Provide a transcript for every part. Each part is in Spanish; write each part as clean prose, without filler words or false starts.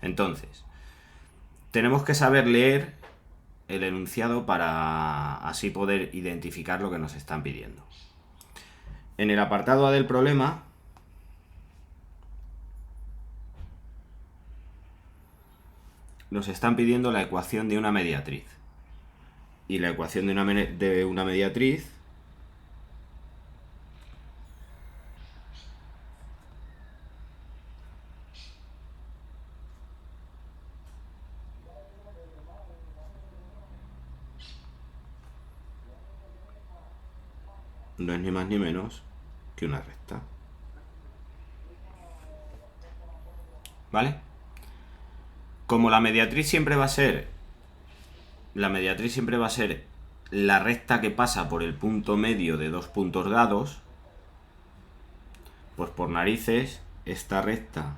Entonces, tenemos que saber leer el enunciado para así poder identificar lo que nos están pidiendo. En el apartado A del problema nos están pidiendo la ecuación de una mediatriz. Y la ecuación de una mediatriz no es ni más ni menos que una recta. ¿Vale? Como la mediatriz siempre va a ser la recta que pasa por el punto medio de dos puntos dados, pues por narices esta recta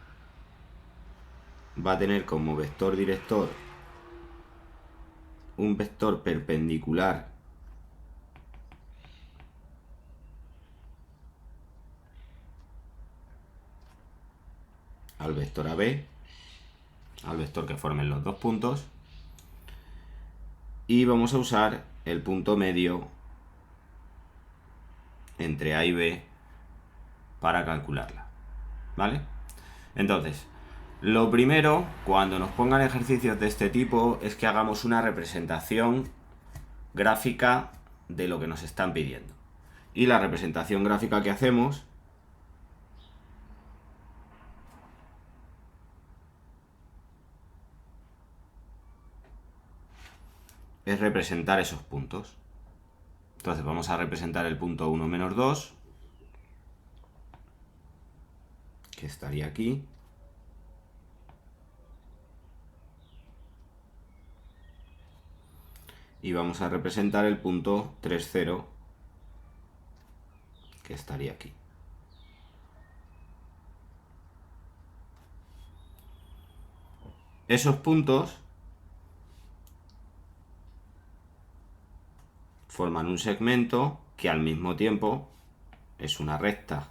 va a tener como vector director un vector perpendicular al vector AB, al vector que formen los dos puntos, y vamos a usar el punto medio entre A y B para calcularla. ¿Vale? Entonces, lo primero, cuando nos pongan ejercicios de este tipo, es que hagamos una representación gráfica de lo que nos están pidiendo. Y la representación gráfica que hacemos es representar esos puntos. Entonces vamos a representar el punto 1 menos 2, que estaría aquí. Y vamos a representar el punto 3, 0, que estaría aquí. Esos puntos forman un segmento que al mismo tiempo es una recta.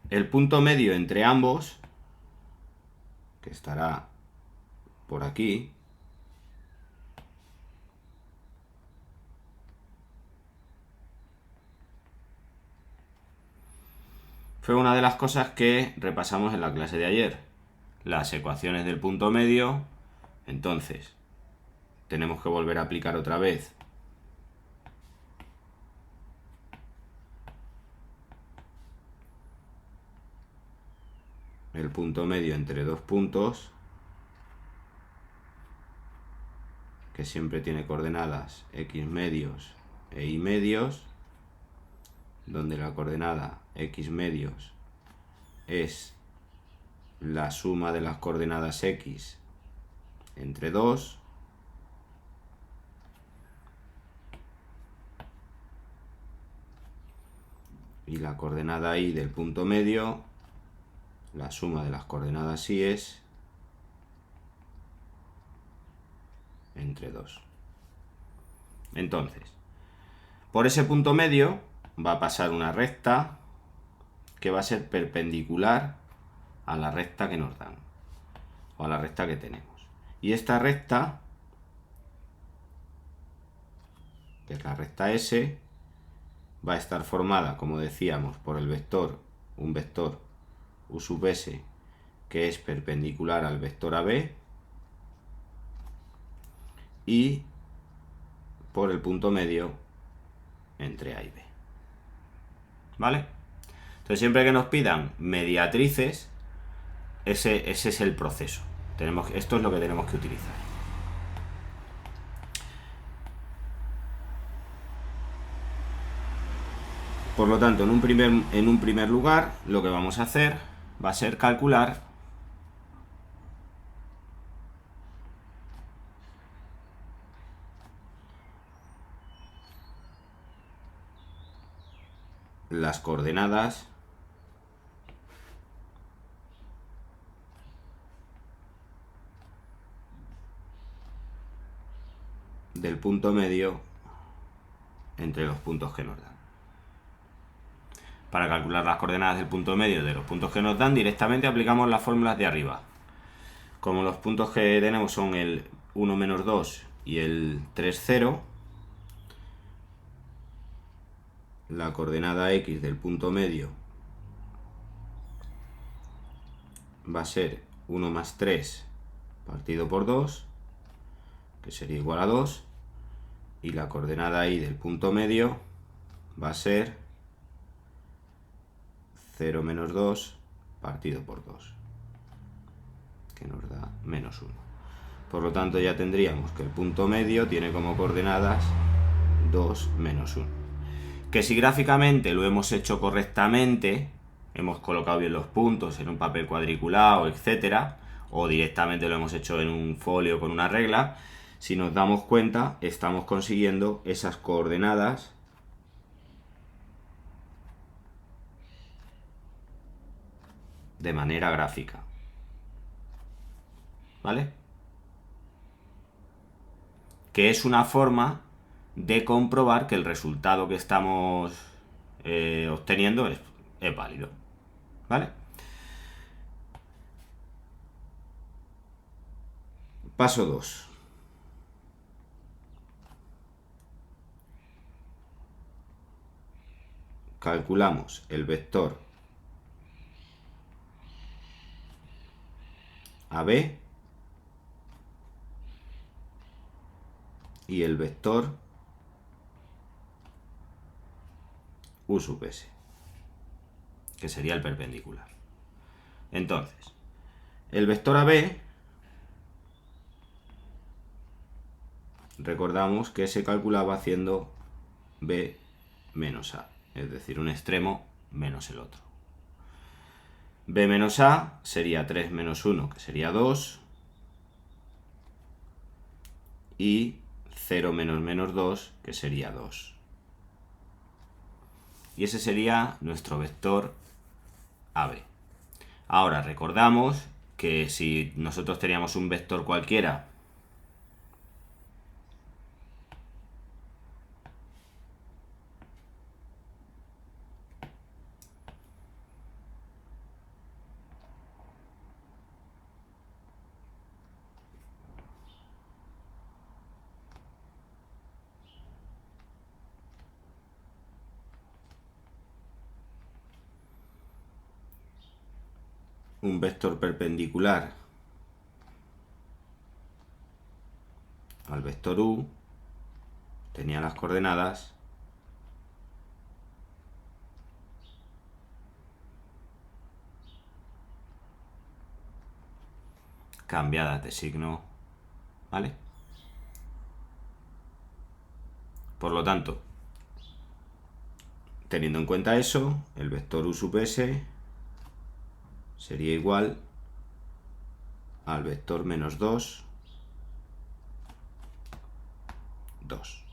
El punto medio entre ambos, que estará por aquí, fue una de las cosas que repasamos en la clase de ayer. Las ecuaciones del punto medio. Entonces, tenemos que volver a aplicar otra vez el punto medio entre dos puntos, que siempre tiene coordenadas x medios e y medios, donde la coordenada x medios es la suma de las coordenadas x entre 2, y la coordenada y del punto medio, la suma de las coordenadas y es entre 2. Entonces, por ese punto medio va a pasar una recta que va a ser perpendicular a la recta que nos dan, o a la recta que tenemos. Y esta recta, que es la recta S, va a estar formada, como decíamos, por el vector, un vector u sub s, que es perpendicular al vector AB, y por el punto medio entre A y B. ¿Vale? Entonces, siempre que nos pidan mediatrices, ese es el proceso. Esto es lo que tenemos que utilizar. Por lo tanto, en un primer lugar, lo que vamos a hacer va a ser calcular las coordenadas del punto medio entre los puntos que nos dan. Para calcular las coordenadas del punto medio de los puntos que nos dan, directamente aplicamos las fórmulas de arriba. Como los puntos que tenemos son el 1 menos 2 y el 3, 0, la coordenada x del punto medio va a ser 1 más 3 partido por 2, que sería igual a 2, y la coordenada y del punto medio va a ser 0 menos 2 partido por 2, que nos da menos 1. Por lo tanto, ya tendríamos que el punto medio tiene como coordenadas 2 menos 1. Que si gráficamente lo hemos hecho correctamente, hemos colocado bien los puntos en un papel cuadriculado, etcétera, o directamente lo hemos hecho en un folio con una regla, si nos damos cuenta, estamos consiguiendo esas coordenadas de manera gráfica. ¿Vale? Que es una forma de comprobar que el resultado que estamos obteniendo es válido. ¿Vale? Paso 2. Calculamos el vector AB y el vector U sub S, que sería el perpendicular. Entonces, el vector AB, recordamos que se calculaba haciendo B menos A, es decir, un extremo menos el otro. B menos A sería 3 menos 1, que sería 2, y 0 menos menos 2, que sería 2. Y ese sería nuestro vector AB. Ahora recordamos que si nosotros teníamos un vector cualquiera un vector perpendicular al vector U, tenía las coordenadas cambiadas de signo, ¿vale? Por lo tanto, teniendo en cuenta eso, el vector U sub S sería igual al vector menos 2, 2.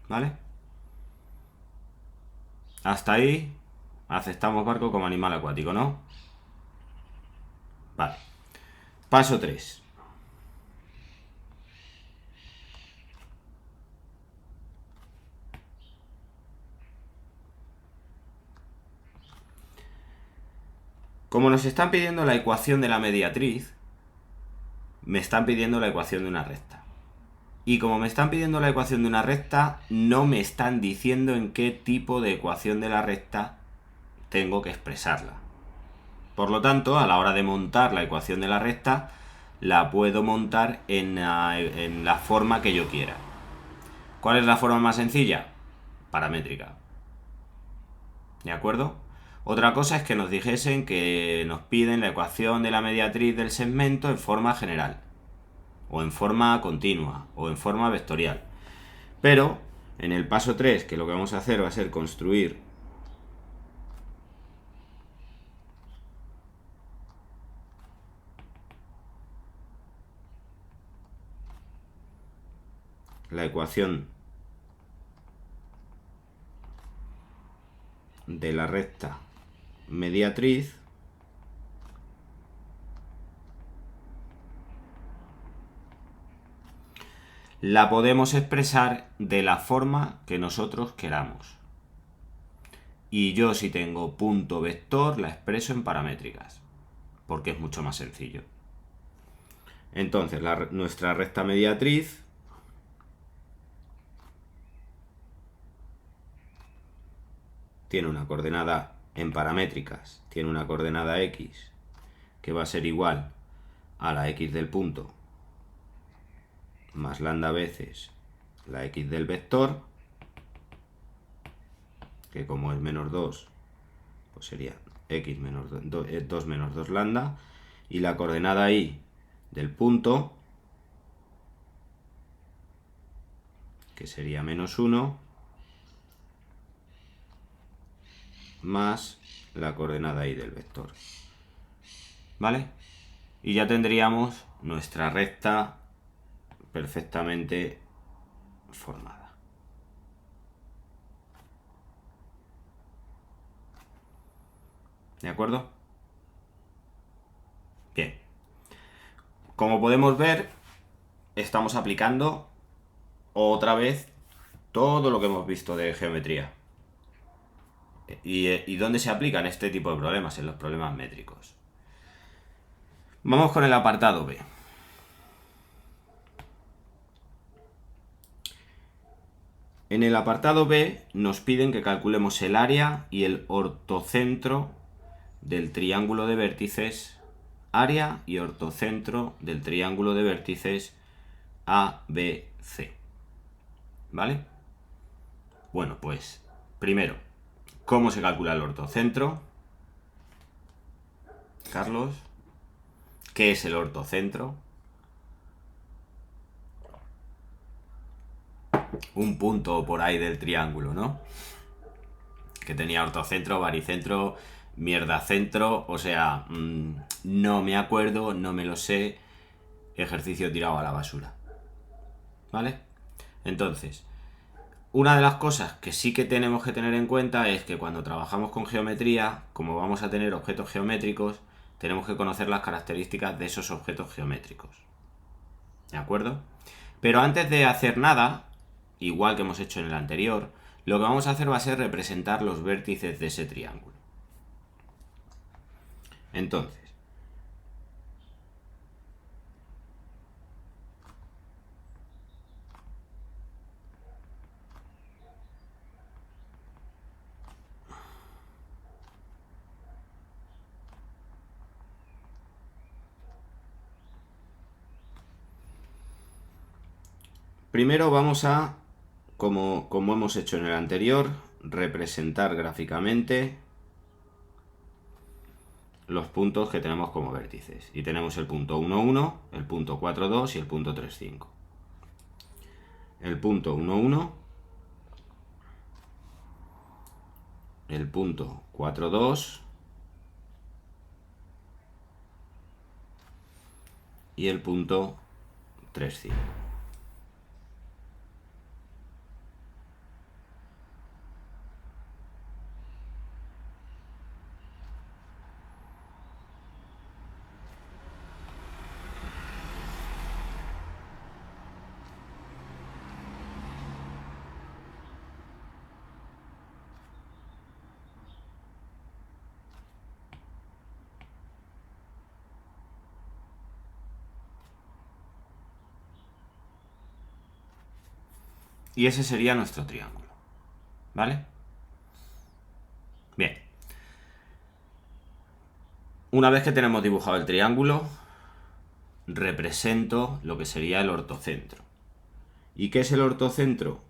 ¿Vale? Hasta ahí aceptamos barco como animal acuático, ¿no? Vale. Paso 3. Como nos están pidiendo la ecuación de la mediatriz, me están pidiendo la ecuación de una recta. Y como me están pidiendo la ecuación de una recta, no me están diciendo en qué tipo de ecuación de la recta tengo que expresarla. Por lo tanto, a la hora de montar la ecuación de la recta, la puedo montar en la forma que yo quiera. ¿Cuál es la forma más sencilla? Paramétrica. ¿De acuerdo? Otra cosa es que nos dijesen que nos piden la ecuación de la mediatriz del segmento en forma general, o en forma continua, o en forma vectorial. Pero en el paso 3, que lo que vamos a hacer va a ser construir la ecuación de la recta mediatriz, la podemos expresar de la forma que nosotros queramos. Y yo, si tengo punto vector, la expreso en paramétricas, porque es mucho más sencillo. Entonces, nuestra recta mediatriz tiene una coordenada en paramétricas, tiene una coordenada x, que va a ser igual a la x del punto más lambda veces la x del vector, que como es menos 2, pues sería x menos 2 menos 2 lambda, y la coordenada y del punto, que sería menos 1, más la coordenada y del vector. ¿Vale? Y ya tendríamos nuestra recta perfectamente formada. ¿De acuerdo? Bien. Como podemos ver, estamos aplicando otra vez todo lo que hemos visto de geometría. ¿Y dónde se aplican este tipo de problemas? En los problemas métricos. Vamos con el apartado B. En el apartado B nos piden que calculemos el área y el ortocentro del triángulo de vértices, área y ortocentro del triángulo de vértices ABC. ¿Vale? Bueno, pues primero, ¿cómo se calcula el ortocentro? Carlos, ¿qué es el ortocentro? Un punto por ahí del triángulo, ¿no? Que tenía ortocentro, baricentro, mierdacentro, o sea, no me acuerdo, no me lo sé, ejercicio tirado a la basura. ¿Vale? Entonces, una de las cosas que sí que tenemos que tener en cuenta es que cuando trabajamos con geometría, como vamos a tener objetos geométricos, tenemos que conocer las características de esos objetos geométricos. ¿De acuerdo? Pero antes de hacer nada, igual que hemos hecho en el anterior, lo que vamos a hacer va a ser representar los vértices de ese triángulo. Entonces, primero vamos a, como hemos hecho en el anterior, representar gráficamente los puntos que tenemos como vértices. Y tenemos el punto 1, 1, el punto 4, 2 y el punto 3, 5. El punto 1, 1, el punto 4, 2 y el punto 3, 5. Y ese sería nuestro triángulo. ¿Vale? Bien. Una vez que tenemos dibujado el triángulo, represento lo que sería el ortocentro. ¿Y qué es el ortocentro?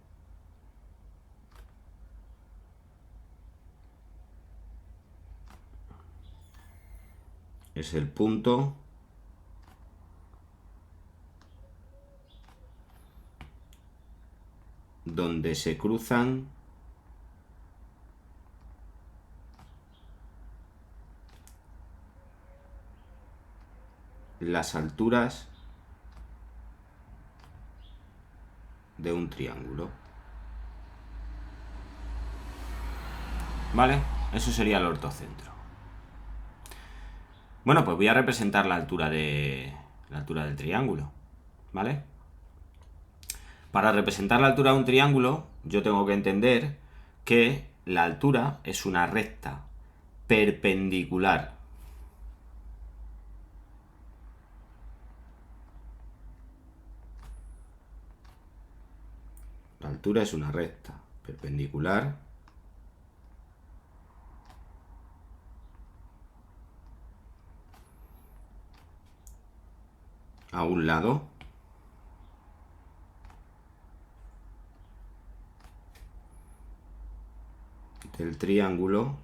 Es el punto donde se cruzan las alturas de un triángulo. ¿Vale? Eso sería el ortocentro. Bueno, pues voy a representar la altura del triángulo. ¿Vale? Para representar la altura de un triángulo, yo tengo que entender que la altura es una recta perpendicular la altura es una recta perpendicular a un lado del triángulo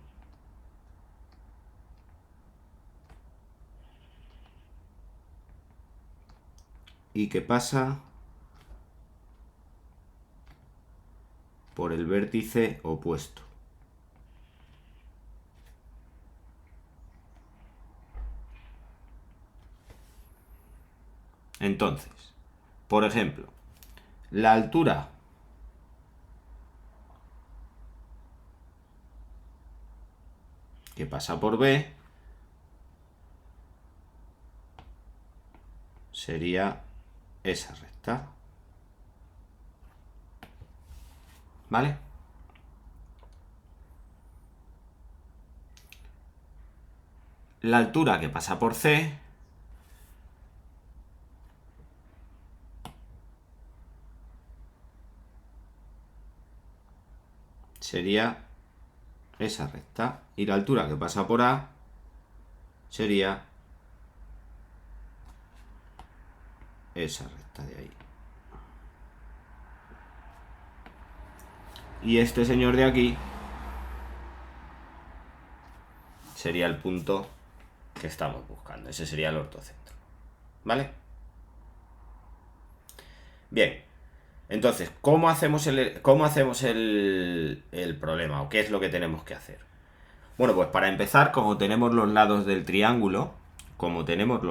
y que pasa por el vértice opuesto. Entonces, por ejemplo, la altura que pasa por B sería esa recta. ¿Vale? La altura que pasa por C sería esa recta. Y la altura que pasa por A sería esa recta de ahí. Y este señor de aquí sería el punto que estamos buscando. Ese sería el ortocentro. ¿Vale? Bien. Entonces, ¿cómo hacemos el problema? ¿O qué es lo que tenemos que hacer? Bueno, pues para empezar, como tenemos los lados del triángulo, y como tenemos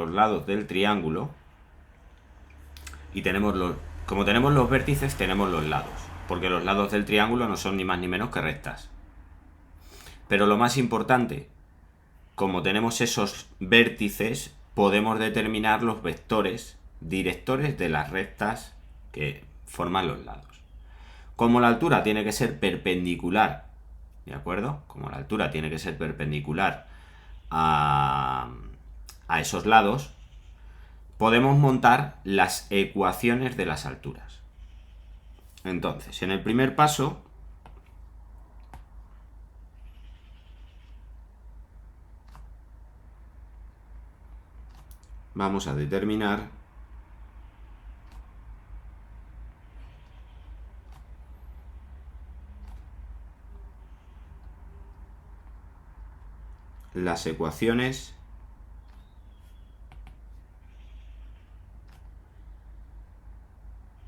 los vértices, tenemos los lados, porque los lados del triángulo no son ni más ni menos que rectas. Pero lo más importante, como tenemos esos vértices, podemos determinar los vectores directores de las rectas que forman los lados. Como la altura tiene que ser perpendicular, ¿de acuerdo? Como la altura tiene que ser perpendicular a esos lados, podemos montar las ecuaciones de las alturas. Entonces, en el primer paso, vamos a determinar las ecuaciones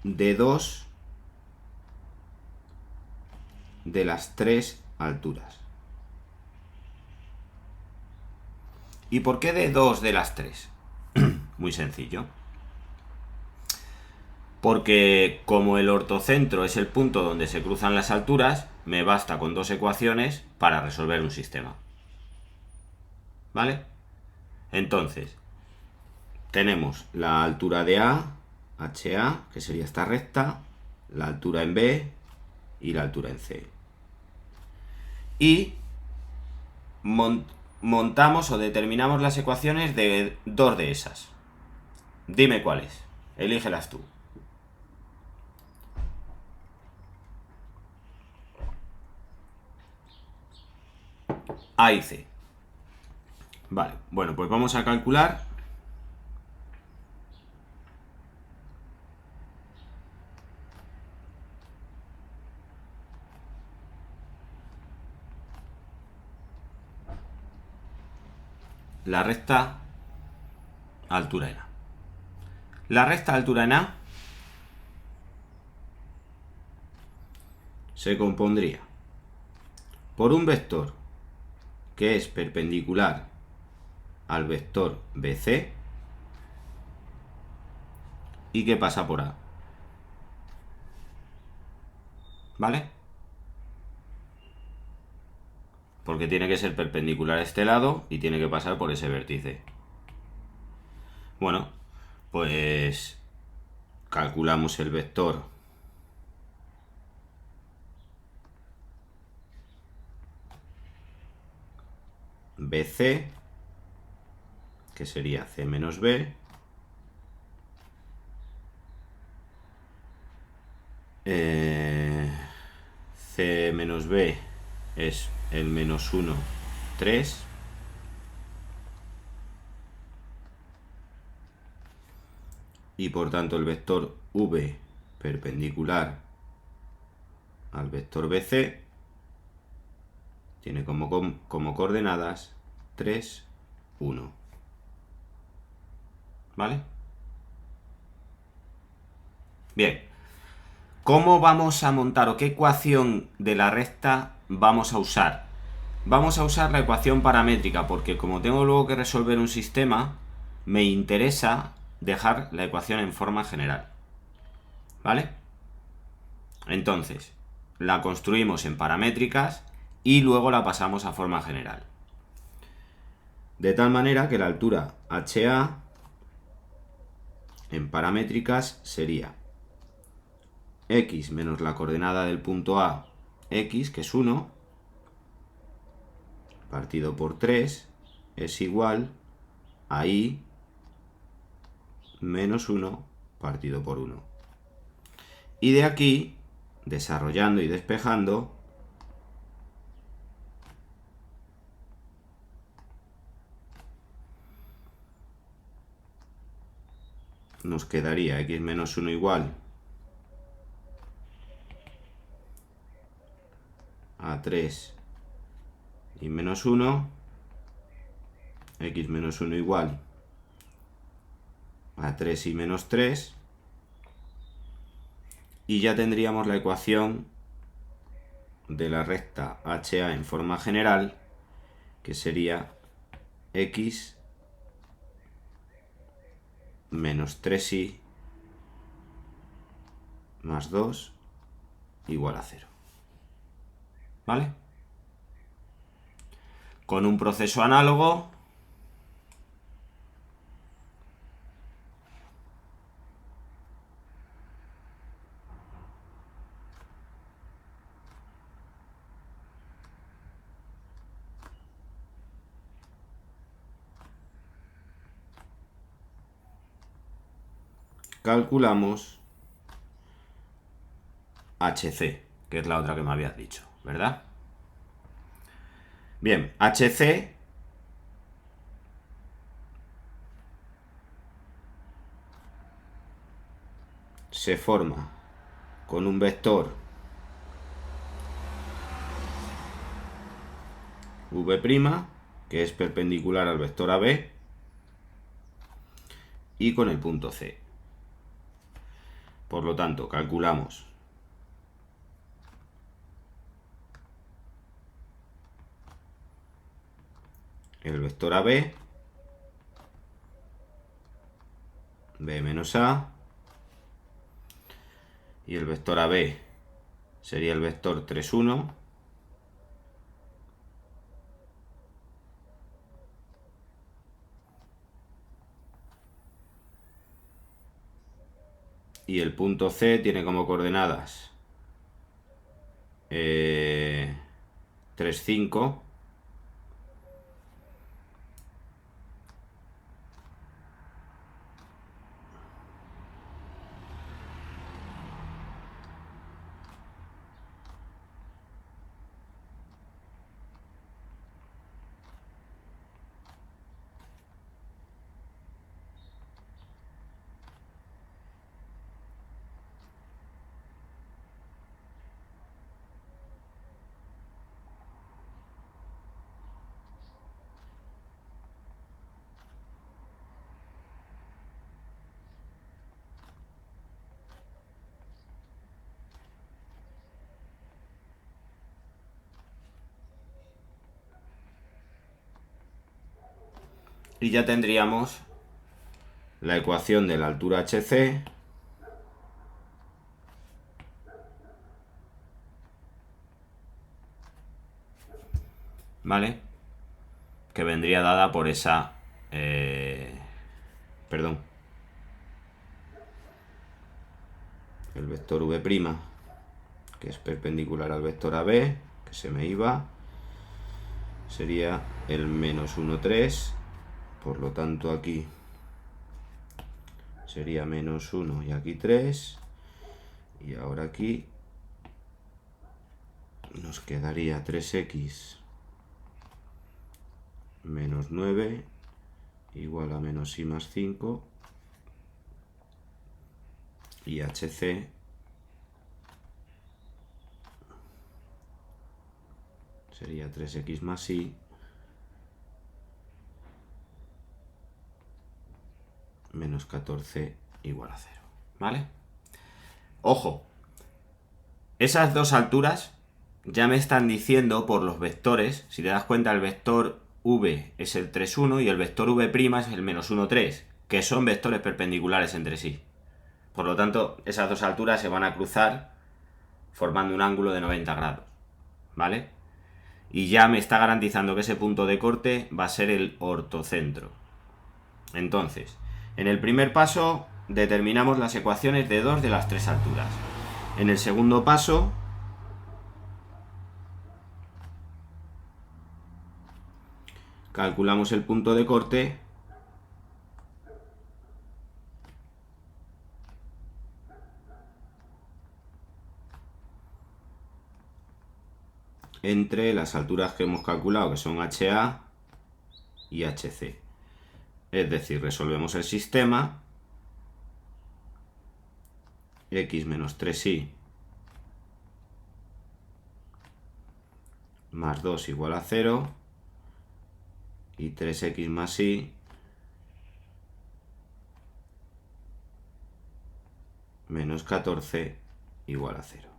de 2 de las 3 alturas. ¿Y por qué de 2 de las 3? Muy sencillo. Porque como el ortocentro es el punto donde se cruzan las alturas, me basta con 2 ecuaciones para resolver un sistema. ¿Vale? Entonces, tenemos la altura de A, HA, que sería esta recta, la altura en B y la altura en C. Y montamos o determinamos las ecuaciones de 2 de esas. Dime cuáles. Elígelas tú. A y C. Vale, bueno, pues vamos a calcular la recta altura en A. La recta altura en A se compondría por un vector que es perpendicular al vector BC y que pasa por A. ¿Vale? Porque tiene que ser perpendicular a este lado y tiene que pasar por ese vértice. Bueno, pues calculamos el vector BC, que sería C menos B, C menos B es el menos 1, 3, y por tanto el vector V perpendicular al vector BC tiene como coordenadas 3, 1. ¿Vale? Bien. ¿Cómo vamos a montar o qué ecuación de la recta vamos a usar? Vamos a usar la ecuación paramétrica porque como tengo luego que resolver un sistema, me interesa dejar la ecuación en forma general. ¿Vale? Entonces, la construimos en paramétricas y luego la pasamos a forma general. De tal manera que la altura HA en paramétricas sería x menos la coordenada del punto A, x, que es 1, partido por 3, es igual a y menos 1 partido por 1. Y de aquí, desarrollando y despejando, nos quedaría x menos 1 igual a 3 y menos 1, x menos 1 igual a 3 y menos 3, y ya tendríamos la ecuación de la recta HA en forma general, que sería x menos 3y más 2 igual a 0. ¿Vale? Con un proceso análogo, calculamos HC, que es la otra que me habías dicho, ¿verdad? Bien, HC se forma con un vector V', que es perpendicular al vector AB, y con el punto C. Por lo tanto, calculamos el vector AB, B menos A, y el vector AB sería el vector 3, 1, y el punto C tiene como coordenadas 3, 5, y ya tendríamos la ecuación de la altura HC ¿vale? Que vendría dada por esa el vector V', que es perpendicular al vector AB, que se me iba, sería el menos 1, 3. Por lo tanto aquí sería menos 1 y aquí 3. Y ahora aquí nos quedaría 3x menos 9 igual a menos y más 5. Y hc sería 3x más y menos 14 igual a 0. ¿Vale? Ojo, esas dos alturas ya me están diciendo por los vectores, si te das cuenta el vector v es el 3, 1 y el vector v' es el menos 1, 3, que son vectores perpendiculares entre sí. Por lo tanto, esas dos alturas se van a cruzar formando un ángulo de 90 grados. ¿Vale? Y ya me está garantizando que ese punto de corte va a ser el ortocentro. Entonces, en el primer paso determinamos las ecuaciones de dos de las tres alturas. En el segundo paso calculamos el punto de corte entre las alturas que hemos calculado, que son HA y HC. Es decir, resolvemos el sistema, x menos 3y más 2 igual a 0 y 3x más y menos 14 igual a 0.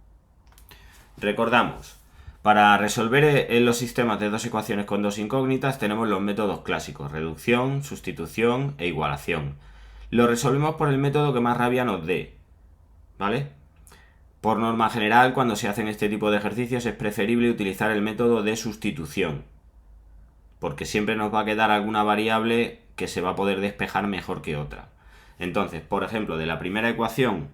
Recordamos, para resolver en los sistemas de dos ecuaciones con dos incógnitas tenemos los métodos clásicos, reducción, sustitución e igualación. Lo resolvemos por el método que más rabia nos dé, ¿vale? Por norma general, cuando se hacen este tipo de ejercicios es preferible utilizar el método de sustitución, porque siempre nos va a quedar alguna variable que se va a poder despejar mejor que otra. Entonces, por ejemplo, de la primera ecuación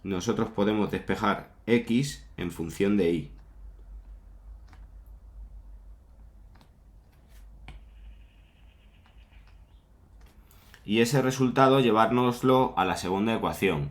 nosotros podemos despejar x en función de y. Y ese resultado llevárnoslo a la segunda ecuación.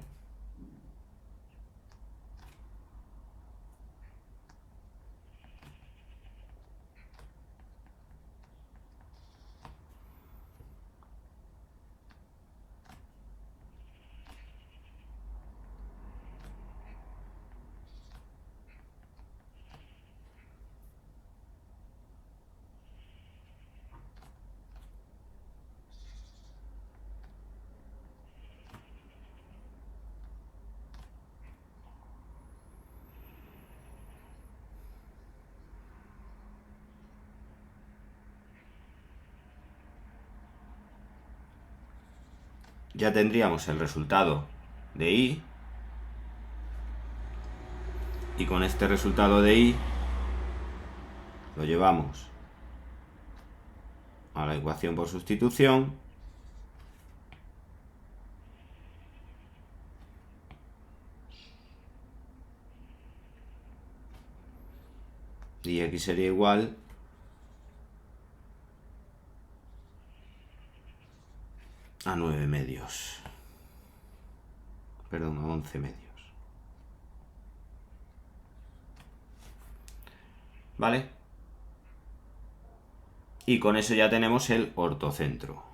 Ya tendríamos el resultado de y, y con este resultado de y lo llevamos a la ecuación por sustitución y x sería igual a 9 medios. Perdón, a 11 medios. ¿Vale? Y con eso ya tenemos el ortocentro.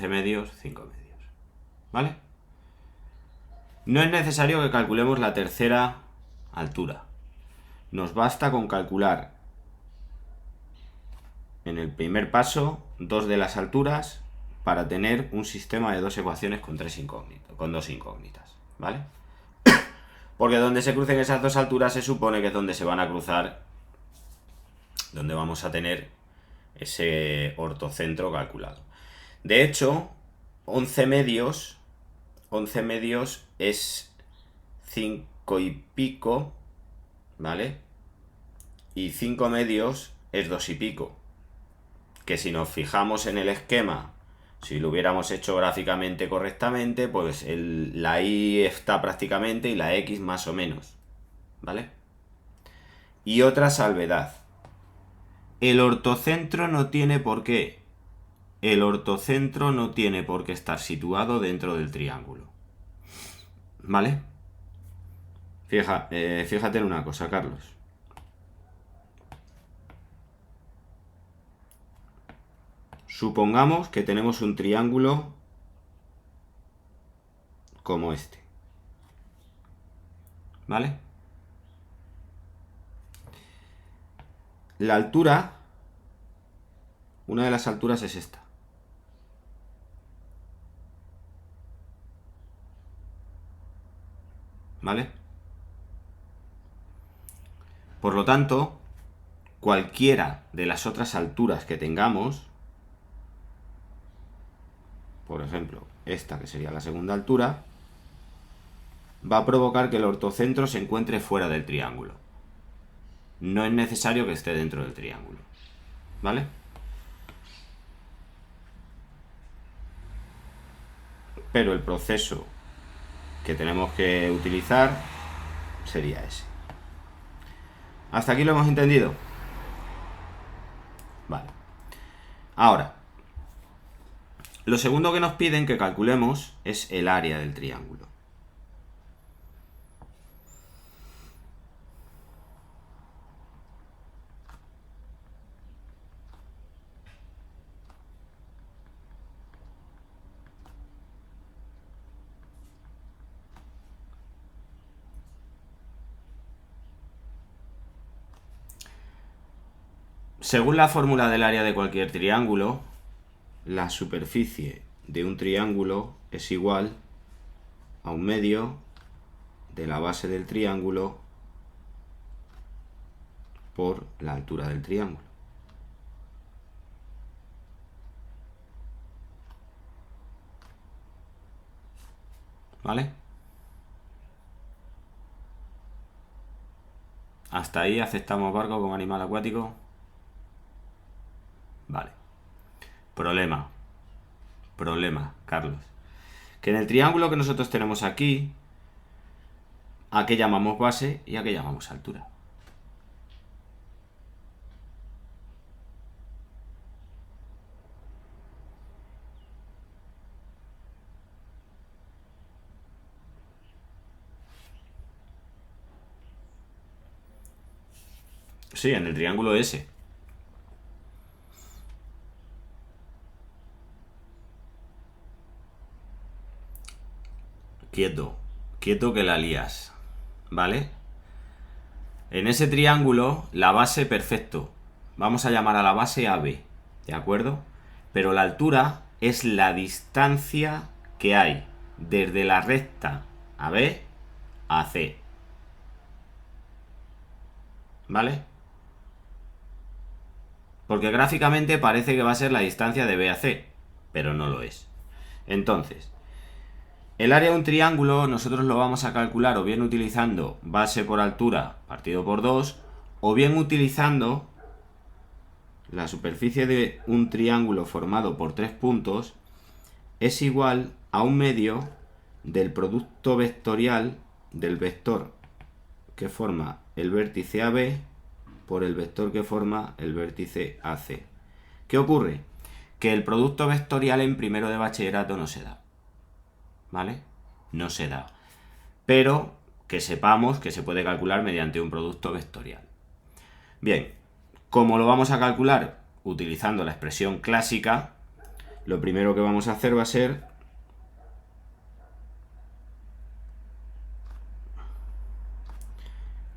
medios, 5 medios. ¿Vale? No es necesario que calculemos la tercera altura. Nos basta con calcular en el primer paso dos de las alturas para tener un sistema de dos ecuaciones con dos incógnitas. ¿Vale? Porque donde se crucen esas dos alturas se supone que es donde se van a cruzar, donde vamos a tener ese ortocentro calculado. De hecho, 11 medios es 5 y pico, ¿vale? Y 5 medios es 2 y pico. que si nos fijamos en el esquema, si lo hubiéramos hecho gráficamente correctamente, pues la y está prácticamente y la x más o menos, ¿vale? Y otra salvedad. El ortocentro no tiene por qué. El ortocentro no tiene por qué estar situado dentro del triángulo. ¿Vale? Fíjate en una cosa, Carlos. Supongamos que tenemos un triángulo como este. ¿Vale? La altura, una de las alturas es esta. ¿Vale? Por lo tanto, cualquiera de las otras alturas que tengamos, por ejemplo, esta que sería la segunda altura, va a provocar que el ortocentro se encuentre fuera del triángulo. No es necesario que esté dentro del triángulo. ¿Vale? Pero el proceso que tenemos que utilizar sería ese. ¿Hasta aquí lo hemos entendido? Vale. Ahora, lo segundo que nos piden que calculemos es el área del triángulo. Según la fórmula del área de cualquier triángulo, la superficie de un triángulo es igual a un medio de la base del triángulo por la altura del triángulo. ¿Vale? ¿Hasta ahí aceptamos barco como animal acuático? Vale. Problema, Carlos. Que en el triángulo que nosotros tenemos aquí, ¿a qué llamamos base y a qué llamamos altura? Sí, en el triángulo S. Quieto, quieto que la lías, ¿vale? En ese triángulo, la base, perfecto. Vamos a llamar a la base AB, ¿de acuerdo? Pero la altura es la distancia que hay desde la recta AB a C. ¿Vale? Porque gráficamente parece que va a ser la distancia de B a C, pero no lo es. Entonces, el área de un triángulo nosotros lo vamos a calcular o bien utilizando base por altura partido por 2, o bien utilizando la superficie de un triángulo formado por 3 puntos es igual a un medio del producto vectorial del vector que forma el vértice AB por el vector que forma el vértice AC. ¿Qué ocurre? Que el producto vectorial en primero de bachillerato no se da. ¿Vale? No se da. Pero que sepamos que se puede calcular mediante un producto vectorial. Bien, ¿cómo lo vamos a calcular? Utilizando la expresión clásica, lo primero que vamos a hacer va a ser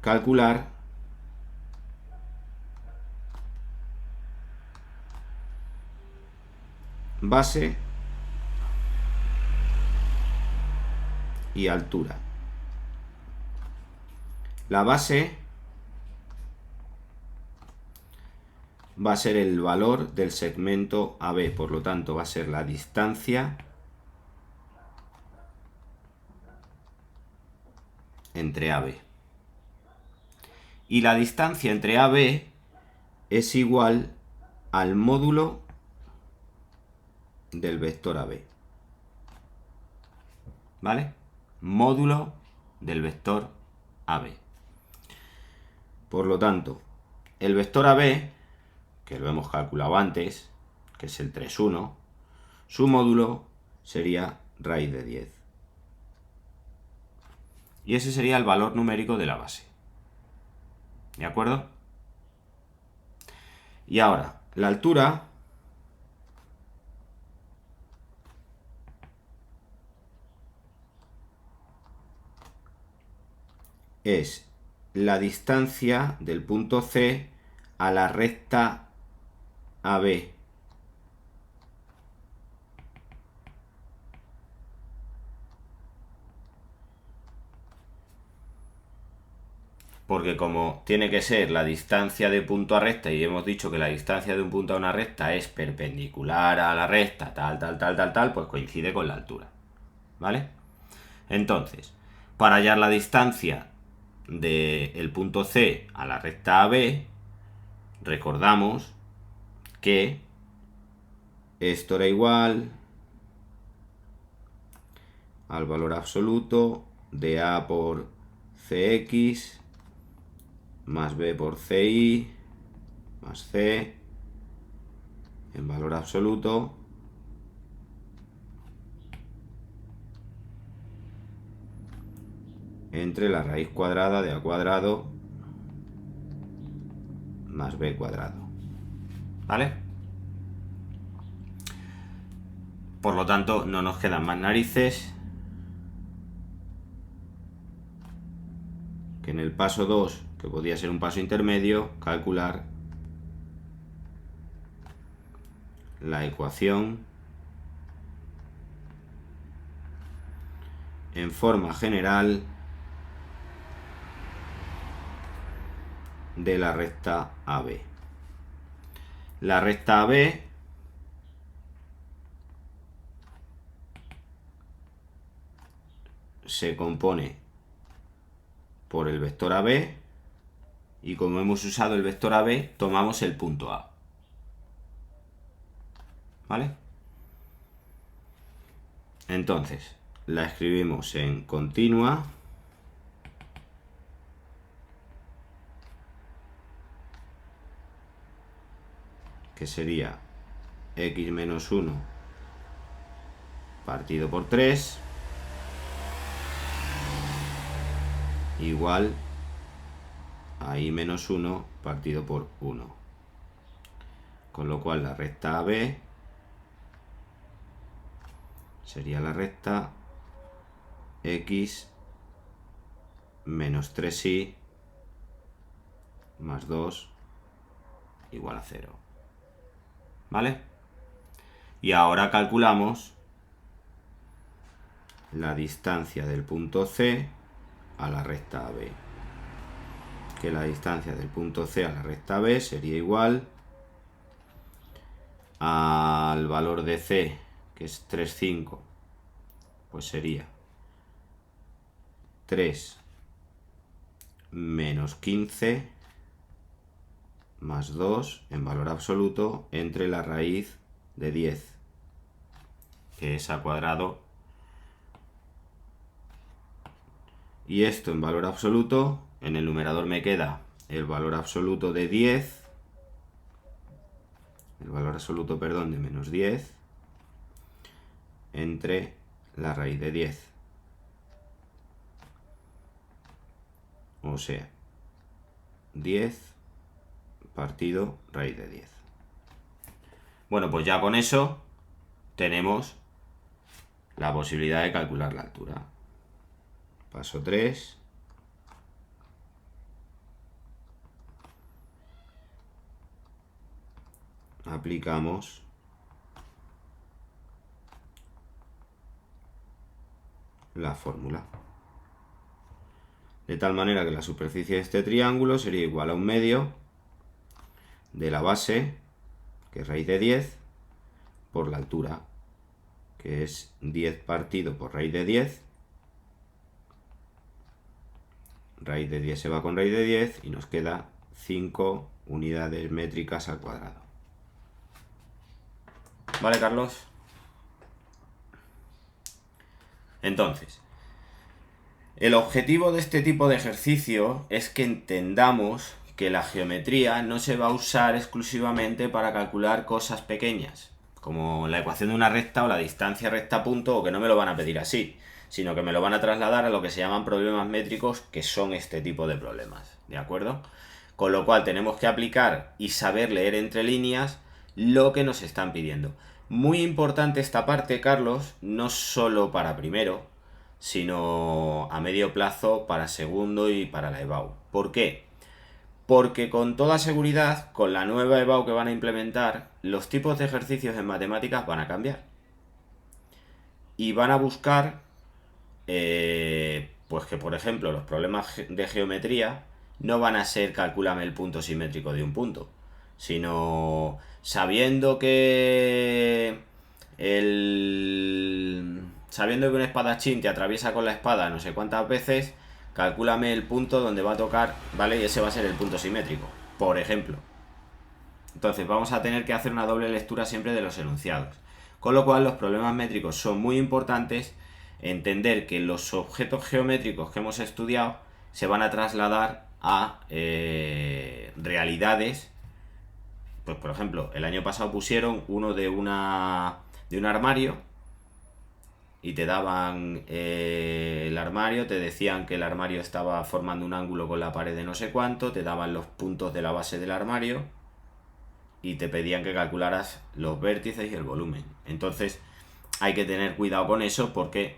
calcular base y altura. La base va a ser el valor del segmento AB, por lo tanto va a ser la distancia entre AB. Y la distancia entre AB es igual al módulo del vector AB. ¿Vale? Módulo del vector AB. Por lo tanto, el vector AB, que lo hemos calculado antes, que es el 3,1, su módulo sería raíz de 10. Y ese sería el valor numérico de la base. ¿De acuerdo? Y ahora, la altura es la distancia del punto C a la recta AB. Porque como tiene que ser la distancia de punto a recta, y hemos dicho que la distancia de un punto a una recta es perpendicular a la recta, tal, pues coincide con la altura. ¿Vale? Entonces, para hallar la distancia del punto C a la recta AB, recordamos que esto era igual al valor absoluto de A por Cx más B por Ci más C en valor absoluto entre la raíz cuadrada de A cuadrado más B cuadrado. ¿Vale? Por lo tanto, no nos quedan más narices que en el paso 2, que podía ser un paso intermedio, calcular la ecuación en forma general de la recta AB. La recta AB se compone por el vector AB y como hemos usado el vector AB, tomamos el punto A. ¿Vale? Entonces, la escribimos en continua que sería x menos 1 partido por 3 igual a y menos 1 partido por 1. Con lo cual la recta AB sería la recta x menos 3y más 2 igual a 0. ¿Vale? Y ahora calculamos la distancia del punto C a la recta AB. Que la distancia del punto C a la recta B sería igual al valor de C, que es 3,5, pues sería 3 menos 15 más 2 en valor absoluto entre la raíz de 10, que es A cuadrado, y esto en valor absoluto, en el numerador me queda el valor absoluto de 10, el valor absoluto, perdón, de menos 10 entre la raíz de 10. O sea, 10 partido raíz de 10. Bueno, pues ya con eso tenemos la posibilidad de calcular la altura. Paso 3. Aplicamos la fórmula. De tal manera que la superficie de este triángulo sería igual a un medio de la base, que es raíz de 10, por la altura, que es 10 partido por raíz de 10. Raíz de 10 se va con raíz de 10 y nos queda 5 unidades métricas al cuadrado. ¿Vale, Carlos? Entonces, el objetivo de este tipo de ejercicio es que entendamos que la geometría no se va a usar exclusivamente para calcular cosas pequeñas, como la ecuación de una recta o la distancia recta a punto, o que no me lo van a pedir así, sino que me lo van a trasladar a lo que se llaman problemas métricos, que son este tipo de problemas, ¿de acuerdo? Con lo cual tenemos que aplicar y saber leer entre líneas lo que nos están pidiendo. Muy importante esta parte, Carlos, no solo para primero, sino a medio plazo para segundo y para la EBAU. ¿Por qué? Porque con toda seguridad, con la nueva EBAU que van a implementar, los tipos de ejercicios en matemáticas van a cambiar. Y van a buscar, pues que por ejemplo los problemas de geometría no van a ser calcúlame el punto simétrico de un punto, sino sabiendo que sabiendo que un espadachín te atraviesa con la espada no sé cuántas veces, calcúlame el punto donde va a tocar, ¿vale? Y ese va a ser el punto simétrico, por ejemplo. Entonces vamos a tener que hacer una doble lectura siempre de los enunciados. Con lo cual los problemas métricos son muy importantes, entender que los objetos geométricos que hemos estudiado se van a trasladar a realidades. Pues por ejemplo, el año pasado pusieron uno de un armario y te daban el armario, te decían que el armario estaba formando un ángulo con la pared de no sé cuánto, te daban los puntos de la base del armario y te pedían que calcularas los vértices y el volumen. Entonces hay que tener cuidado con eso porque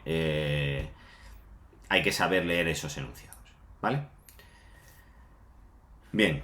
hay que saber leer esos enunciados, ¿vale? Bien,